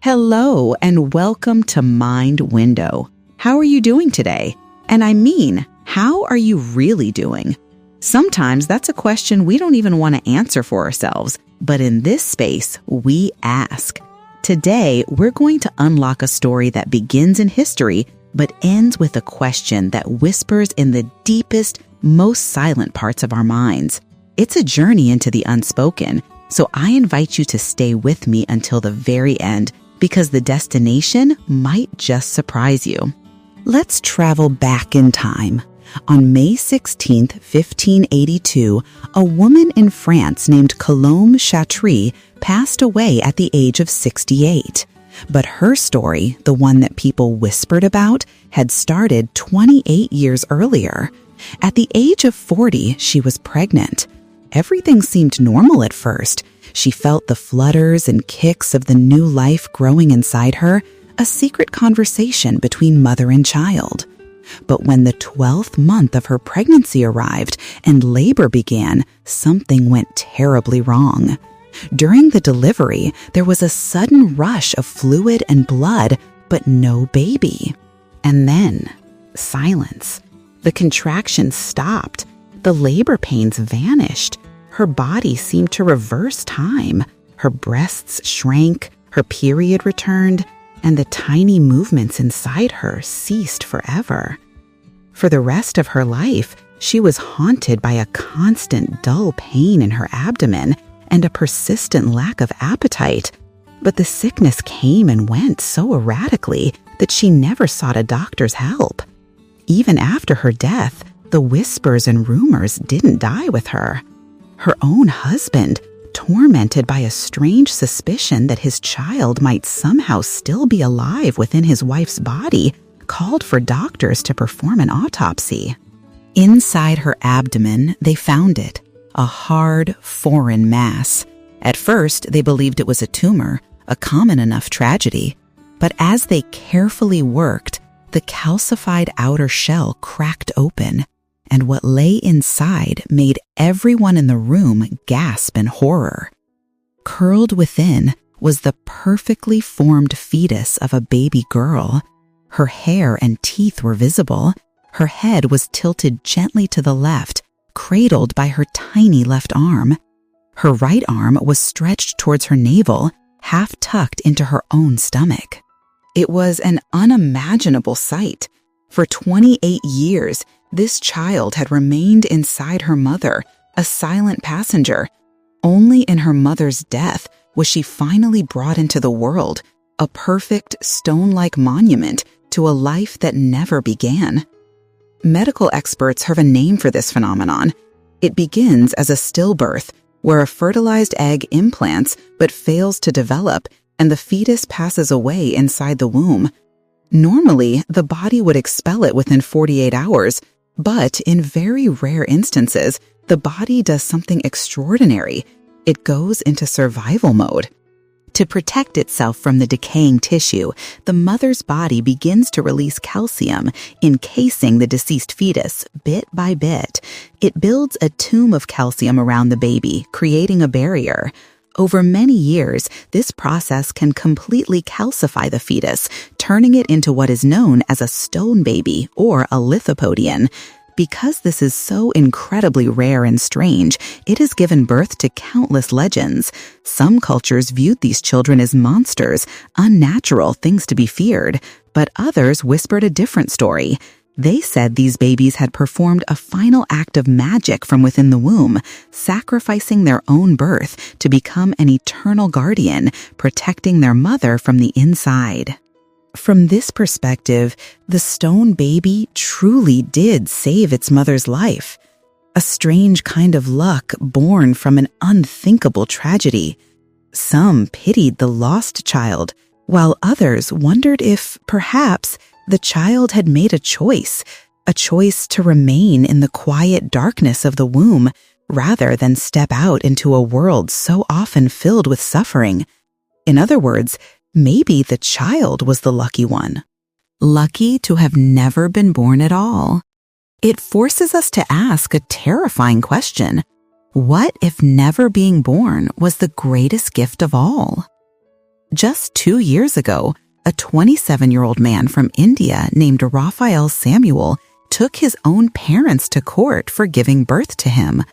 Hello and welcome to Mind Window. How are you doing today? And I mean, how are you really doing? Sometimes that's a question we don't even want to answer for ourselves, but in this space, we ask. Today, we're going to unlock a story that begins in history, but ends with a question that whispers in the deepest, most silent parts of our minds. It's a journey into the unspoken, so I invite you to stay with me until the very end, because the destination might just surprise you. Let's travel back in time. On May 16, 1582, a woman in France named Colombe Chatry passed away at the age of 68. But her story, the one that people whispered about, had started 28 years earlier. At the age of 40, she was pregnant. Everything seemed normal at first. She felt the flutters and kicks of the new life growing inside her, a secret conversation between mother and child. But when the 12th month of her pregnancy arrived and labor began, something went terribly wrong. During the delivery, there was a sudden rush of fluid and blood, but no baby. And then, silence. The contractions stopped. The labor pains vanished. Her body seemed to reverse time. Her breasts shrank, her period returned, and the tiny movements inside her ceased forever. For the rest of her life, she was haunted by a constant dull pain in her abdomen and a persistent lack of appetite. But the sickness came and went so erratically that she never sought a doctor's help. Even after her death, the whispers and rumors didn't die with her. Her own husband, tormented by a strange suspicion that his child might somehow still be alive within his wife's body, called for doctors to perform an autopsy. Inside her abdomen, they found it, a hard, foreign mass. At first, they believed it was a tumor, a common enough tragedy. But as they carefully worked, the calcified outer shell cracked open, and what lay inside made everyone in the room gasp in horror. Curled within was the perfectly formed fetus of a baby girl. Her hair and teeth were visible. Her head was tilted gently to the left, cradled by her tiny left arm. Her right arm was stretched towards her navel, half tucked into her own stomach. It was an unimaginable sight. For 28 years, this child had remained inside her mother, a silent passenger. Only in her mother's death was she finally brought into the world, a perfect stone-like monument to a life that never began. Medical experts have a name for this phenomenon. It begins as a stillbirth, where a fertilized egg implants but fails to develop, and the fetus passes away inside the womb. Normally, the body would expel it within 48 hours, but in very rare instances, the body does something extraordinary. It goes into survival mode. To protect itself from the decaying tissue, the mother's body begins to release calcium, encasing the deceased fetus bit by bit. It builds a tomb of calcium around the baby, creating a barrier. Over many years, this process can completely calcify the fetus, turning it into what is known as a stone baby or a lithopodion. Because this is so incredibly rare and strange, it has given birth to countless legends. Some cultures viewed these children as monsters, unnatural things to be feared, but others whispered a different story. They said these babies had performed a final act of magic from within the womb, sacrificing their own birth to become an eternal guardian, protecting their mother from the inside. From this perspective, the stone baby truly did save its mother's life. A strange kind of luck born from an unthinkable tragedy. Some pitied the lost child, while others wondered if, perhaps, the child had made a choice to remain in the quiet darkness of the womb rather than step out into a world so often filled with suffering. In other words, maybe the child was the lucky one. Lucky to have never been born at all. It forces us to ask a terrifying question. What if never being born was the greatest gift of all? Just 2 years ago, a 27-year-old man from India named Raphael Samuel took his own parents to court for giving birth to him.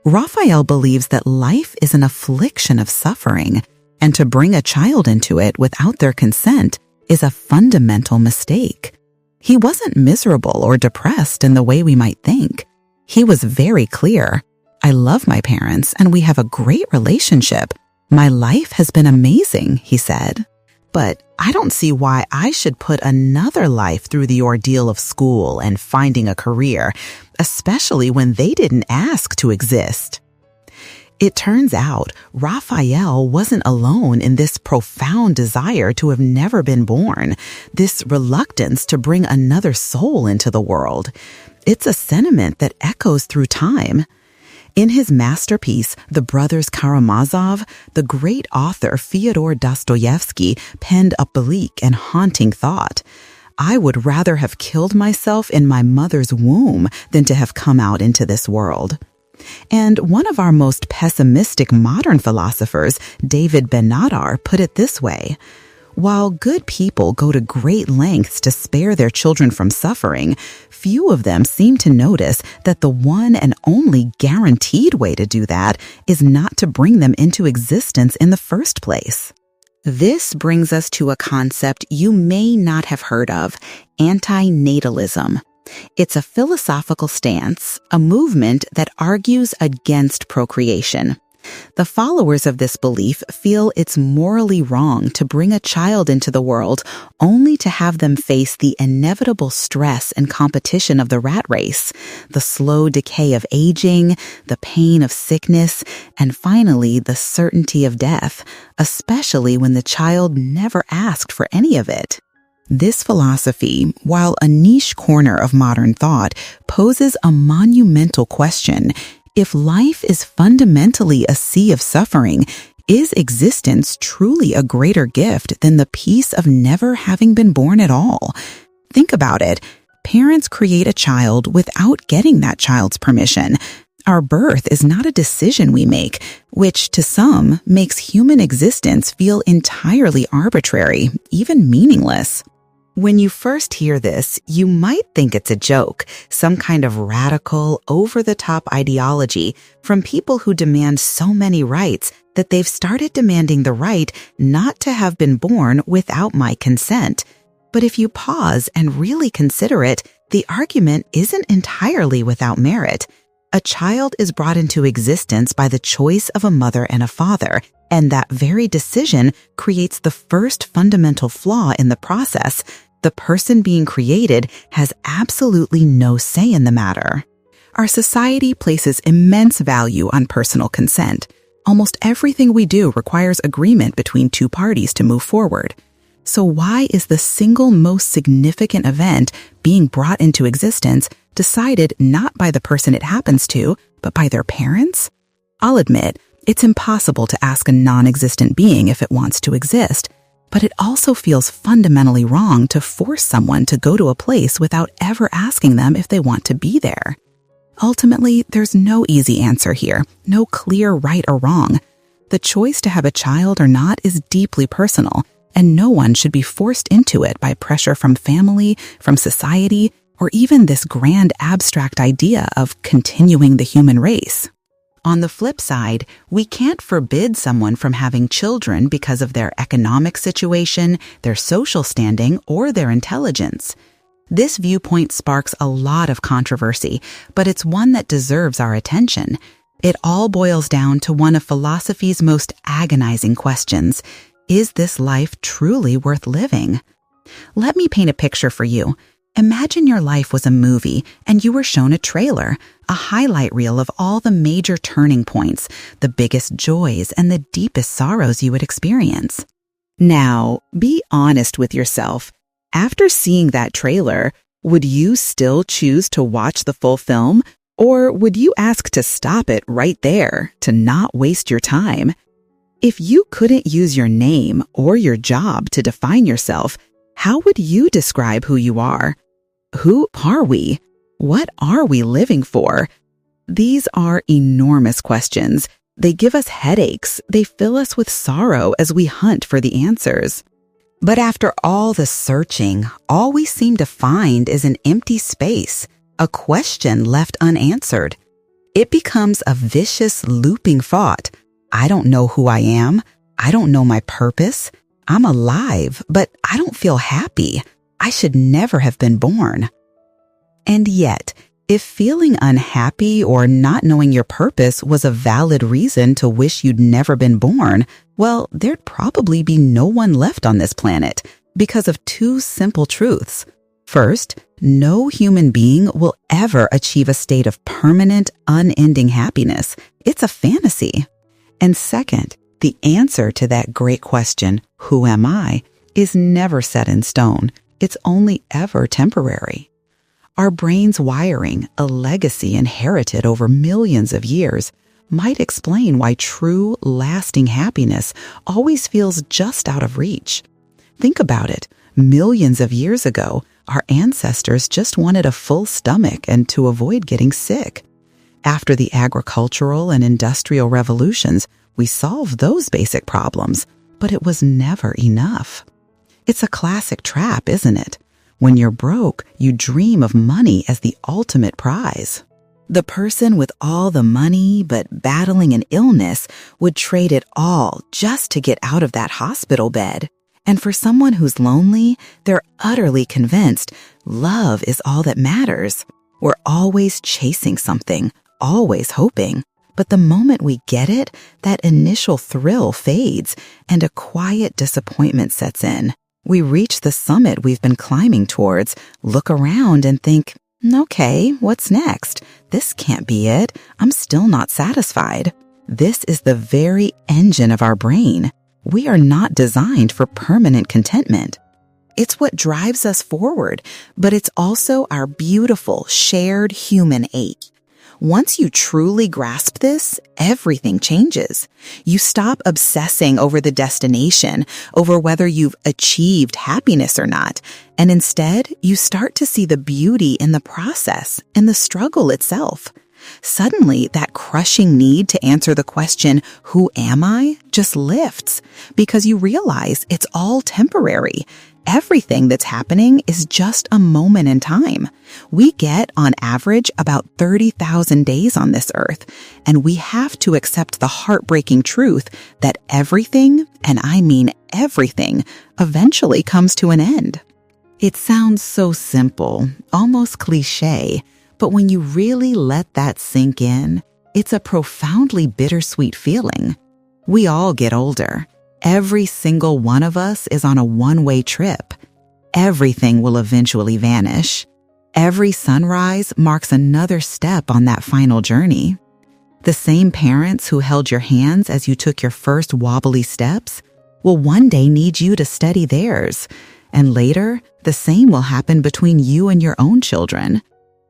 Raphael believes that life is an affliction of suffering, and to bring a child into it without their consent is a fundamental mistake. He wasn't miserable or depressed in the way we might think. He was very clear. I love my parents and we have a great relationship. My life has been amazing, he said. But I don't see why I should put another life through the ordeal of school and finding a career, especially when they didn't ask to exist. It turns out Raphael wasn't alone in this profound desire to have never been born, this reluctance to bring another soul into the world. It's a sentiment that echoes through time. In his masterpiece, The Brothers Karamazov, the great author Fyodor Dostoevsky penned a bleak and haunting thought. I would rather have killed myself in my mother's womb than to have come out into this world. And one of our most pessimistic modern philosophers, David Ben-Nadar, put it this way: while good people go to great lengths to spare their children from suffering, few of them seem to notice that the one and only guaranteed way to do that is not to bring them into existence in the first place. This brings us to a concept you may not have heard of: antinatalism. It's a philosophical stance, a movement that argues against procreation. The followers of this belief feel it's morally wrong to bring a child into the world only to have them face the inevitable stress and competition of the rat race, the slow decay of aging, the pain of sickness, and finally the certainty of death, especially when the child never asked for any of it. This philosophy, while a niche corner of modern thought, poses a monumental question. If life is fundamentally a sea of suffering, is existence truly a greater gift than the peace of never having been born at all? Think about it. Parents create a child without getting that child's permission. Our birth is not a decision we make, which to some makes human existence feel entirely arbitrary, even meaningless. When you first hear this, you might think it's a joke, some kind of radical, over-the-top ideology from people who demand so many rights that they've started demanding the right not to have been born without my consent. But if you pause and really consider it, the argument isn't entirely without merit. A child is brought into existence by the choice of a mother and a father, and that very decision creates the first fundamental flaw in the process. The person being created has absolutely no say in the matter. Our society places immense value on personal consent. Almost everything we do requires agreement between two parties to move forward. So why is the single most significant event, being brought into existence, decided not by the person it happens to, but by their parents? I'll admit, it's impossible to ask a non-existent being if it wants to exist, but it also feels fundamentally wrong to force someone to go to a place without ever asking them if they want to be there. Ultimately, there's no easy answer here, no clear right or wrong. The choice to have a child or not is deeply personal, and no one should be forced into it by pressure from family, from society, or even this grand abstract idea of continuing the human race. On the flip side, we can't forbid someone from having children because of their economic situation, their social standing, or their intelligence. This viewpoint sparks a lot of controversy, but it's one that deserves our attention. It all boils down to one of philosophy's most agonizing questions: is this life truly worth living? Let me paint a picture for you. Imagine your life was a movie and you were shown a trailer, a highlight reel of all the major turning points, the biggest joys and the deepest sorrows you would experience. Now, be honest with yourself. After seeing that trailer, would you still choose to watch the full film, or would you ask to stop it right there, to not waste your time? If you couldn't use your name or your job to define yourself, how would you describe who you are? Who are we? What are we living for? These are enormous questions, They give us headaches. They fill us with sorrow as we hunt for the answers. But after all the searching, all we seem to find is an empty space, a question left unanswered. It becomes a vicious, looping thought. I don't know who I am. I don't know my purpose. I'm alive, but I don't feel happy. I should never have been born. And yet, if feeling unhappy or not knowing your purpose was a valid reason to wish you'd never been born, well, there'd probably be no one left on this planet because of two simple truths. First, no human being will ever achieve a state of permanent, unending happiness. It's a fantasy. And second, the answer to that great question, who am I, is never set in stone. It's only ever temporary. Our brain's wiring, a legacy inherited over millions of years, might explain why true, lasting happiness always feels just out of reach. Think about it. Millions of years ago, our ancestors just wanted a full stomach and to avoid getting sick. After the agricultural and industrial revolutions, we solved those basic problems, but it was never enough. It's a classic trap, isn't it? When you're broke, you dream of money as the ultimate prize. The person with all the money but battling an illness would trade it all just to get out of that hospital bed. And for someone who's lonely, they're utterly convinced love is all that matters. We're always chasing something, always hoping. But the moment we get it, that initial thrill fades and a quiet disappointment sets in. We reach the summit we've been climbing towards, look around and think, okay, what's next? This can't be it. I'm still not satisfied. This is the very engine of our brain. We are not designed for permanent contentment. It's what drives us forward, but it's also our beautiful, shared human ache. Once you truly grasp this, everything changes. You stop obsessing over the destination, over whether you've achieved happiness or not, and instead, you start to see the beauty in the process, in the struggle itself. Suddenly, that crushing need to answer the question, who am I, just lifts, because you realize it's all temporary. Everything that's happening is just a moment in time. We get, on average, about 30,000 days on this earth, and we have to accept the heartbreaking truth that everything, and I mean everything, eventually comes to an end. It sounds so simple, almost cliché, but when you really let that sink in, it's a profoundly bittersweet feeling. We all get older. Every single one of us is on a one-way trip. Everything will eventually vanish. Every sunrise marks another step on that final journey. The same parents who held your hands as you took your first wobbly steps will one day need you to steady theirs. And later, the same will happen between you and your own children.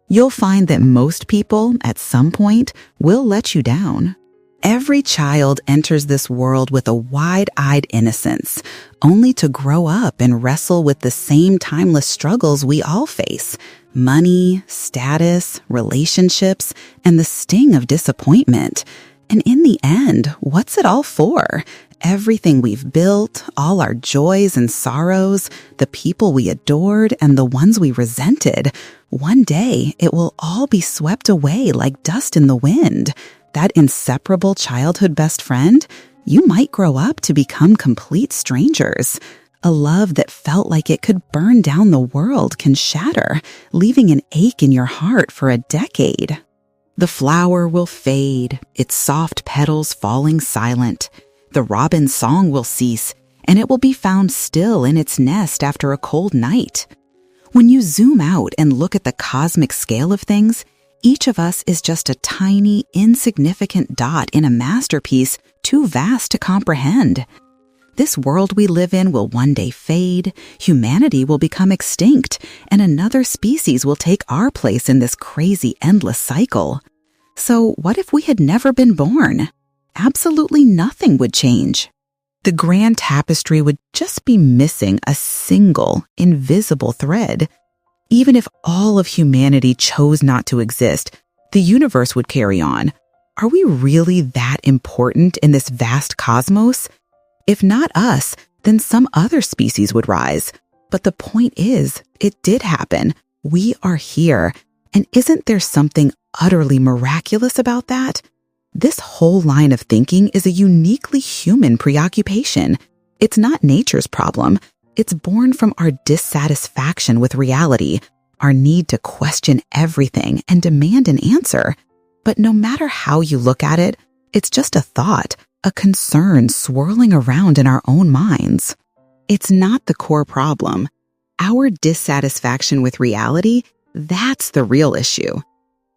You'll find that most people, at some point, will let you down. Every child enters this world with a wide-eyed innocence, only to grow up and wrestle with the same timeless struggles we all face: money, status, relationships, and the sting of disappointment. And in the end, what's it all for? Everything we've built, all our joys and sorrows, the people we adored and the ones we resented. One day, it will all be swept away like dust in the wind. That inseparable childhood best friend, you might grow up to become complete strangers. A love that felt like it could burn down the world can shatter, leaving an ache in your heart for a decade. The flower will fade, its soft petals falling silent. The robin's song will cease, and it will be found still in its nest after a cold night. When you zoom out and look at the cosmic scale of things, each of us is just a tiny, insignificant dot in a masterpiece too vast to comprehend. This world we live in will one day fade, humanity will become extinct, and another species will take our place in this crazy, endless cycle. So what if we had never been born? Absolutely nothing would change. The grand tapestry would just be missing a single, invisible thread. Even if all of humanity chose not to exist, the universe would carry on. Are we really that important in this vast cosmos? If not us, then some other species would rise. But the point is, it did happen. We are here. And isn't there something utterly miraculous about that? This whole line of thinking is a uniquely human preoccupation. It's not nature's problem. It's born from our dissatisfaction with reality, our need to question everything and demand an answer. But no matter how you look at it, it's just a thought, a concern swirling around in our own minds. It's not the core problem. Our dissatisfaction with reality, that's the real issue.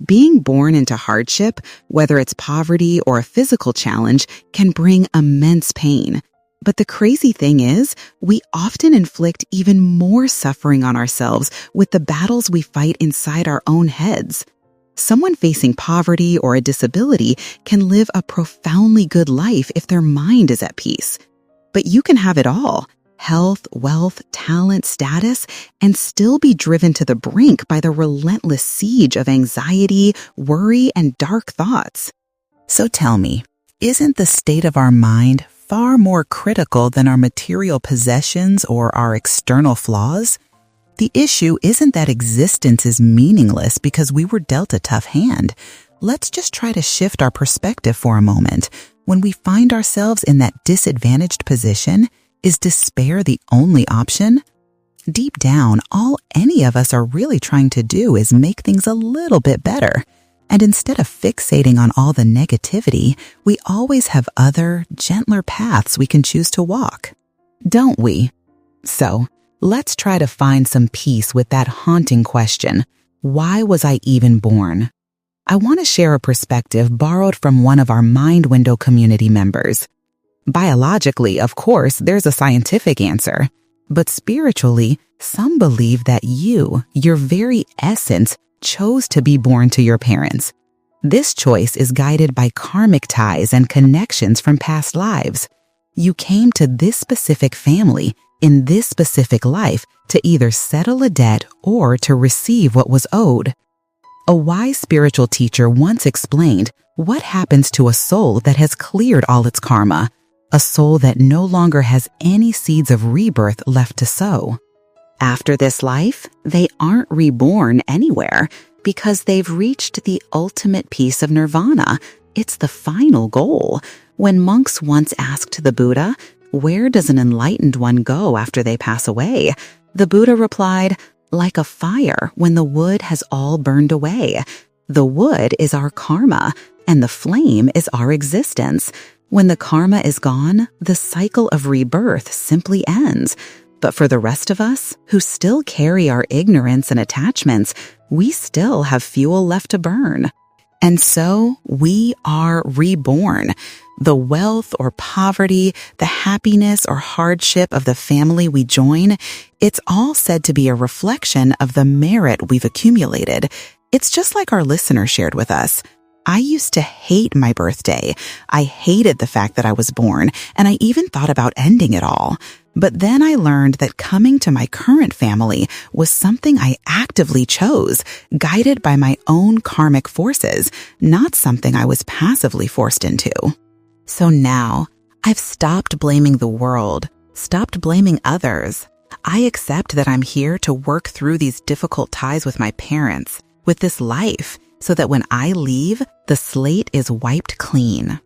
Being born into hardship, whether it's poverty or a physical challenge, can bring immense pain. But the crazy thing is, we often inflict even more suffering on ourselves with the battles we fight inside our own heads. Someone facing poverty or a disability can live a profoundly good life if their mind is at peace. But you can have it all, health, wealth, talent, status, and still be driven to the brink by the relentless siege of anxiety, worry, and dark thoughts. So tell me, isn't the state of our mind far more critical than our material possessions or our external flaws? The issue isn't that existence is meaningless because we were dealt a tough hand. Let's just try to shift our perspective for a moment. When we find ourselves in that disadvantaged position, is despair the only option? Deep down, all any of us are really trying to do is make things a little bit better. And instead of fixating on all the negativity, we always have other, gentler paths we can choose to walk. Don't we? So, let's try to find some peace with that haunting question, why was I even born? I want to share a perspective borrowed from one of our Mind Window community members. Biologically, of course, there's a scientific answer. But spiritually, some believe that you, your very essence, chose to be born to your parents. This choice is guided by karmic ties and connections from past lives. You came to this specific family in this specific life to either settle a debt or to receive what was owed. A wise spiritual teacher once explained what happens to a soul that has cleared all its karma, a soul that no longer has any seeds of rebirth left to sow. After this life, they aren't reborn anywhere because they've reached the ultimate peace of nirvana. It's the final goal. When monks once asked the Buddha, "Where does an enlightened one go after they pass away?" the Buddha replied, "Like a fire when the wood has all burned away. The wood is our karma, and the flame is our existence. When the karma is gone, the cycle of rebirth simply ends. But for the rest of us, who still carry our ignorance and attachments, we still have fuel left to burn. And so we are reborn. The wealth or poverty, the happiness or hardship of the family we join, it's all said to be a reflection of the merit we've accumulated. It's just like our listener shared with us. I used to hate my birthday. I hated the fact that I was born, and I even thought about ending it all. But then I learned that coming to my current family was something I actively chose, guided by my own karmic forces, not something I was passively forced into. So now, I've stopped blaming the world, stopped blaming others. I accept that I'm here to work through these difficult ties with my parents, with this life, so that when I leave, the slate is wiped clean.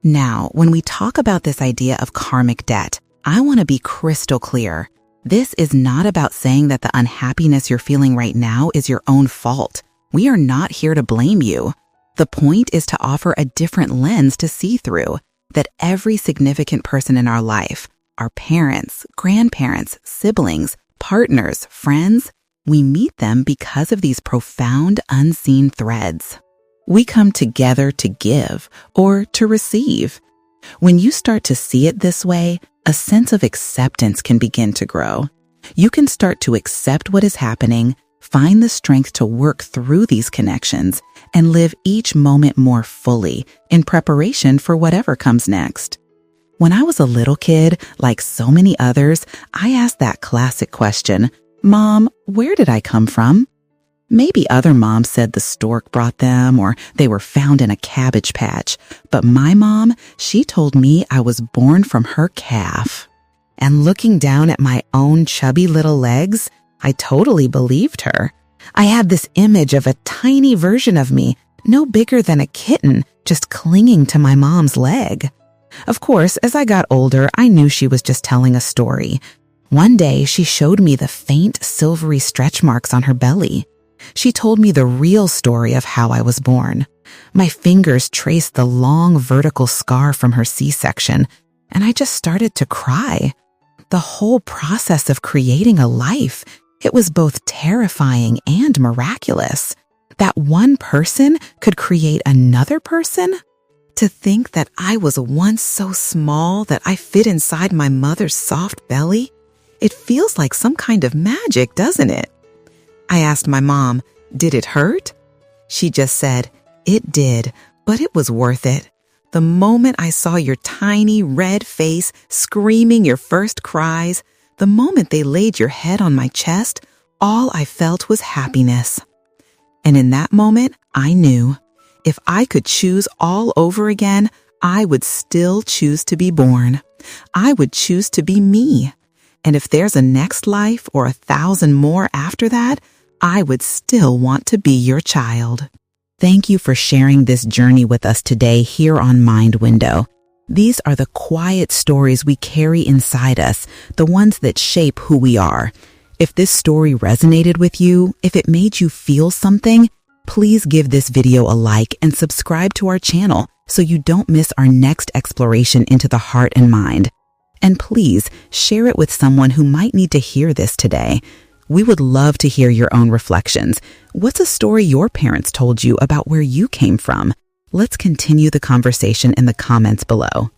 Now, when we talk about this idea of karmic debt, I want to be crystal clear. This is not about saying that the unhappiness you're feeling right now is your own fault. We are not here to blame you. The point is to offer a different lens to see through, that every significant person in our life, our parents, grandparents, siblings, partners, friends, we meet them because of these profound unseen threads. We come together to give or to receive. When you start to see it this way, a sense of acceptance can begin to grow. You can start to accept what is happening, find the strength to work through these connections, and live each moment more fully in preparation for whatever comes next. When I was a little kid, like so many others, I asked that classic question, "Mom, where did I come from?" Maybe other moms said the stork brought them or they were found in a cabbage patch. But my mom, she told me I was born from her calf. And looking down at my own chubby little legs, I totally believed her. I had this image of a tiny version of me, no bigger than a kitten, just clinging to my mom's leg. Of course, as I got older, I knew she was just telling a story. One day, she showed me the faint, silvery stretch marks on her belly. She told me the real story of how I was born. My fingers traced the long vertical scar from her C-section, and I just started to cry. The whole process of creating a life, it was both terrifying and miraculous. That one person could create another person? To think that I was once so small that I fit inside my mother's soft belly? It feels like some kind of magic, doesn't it? I asked my mom, did it hurt? She just said, it did, but it was worth it. The moment I saw your tiny red face screaming your first cries, the moment they laid your head on my chest, all I felt was happiness. And in that moment, I knew if I could choose all over again, I would still choose to be born. I would choose to be me. And if there's a next life or 1,000 more after that, I would still want to be your child. Thank you for sharing this journey with us today here on Mind Window. These are the quiet stories we carry inside us, the ones that shape who we are. If this story resonated with you, if it made you feel something, please give this video a like and subscribe to our channel so you don't miss our next exploration into the heart and mind. And please share it with someone who might need to hear this today. We would love to hear your own reflections. What's a story your parents told you about where you came from? Let's continue the conversation in the comments below.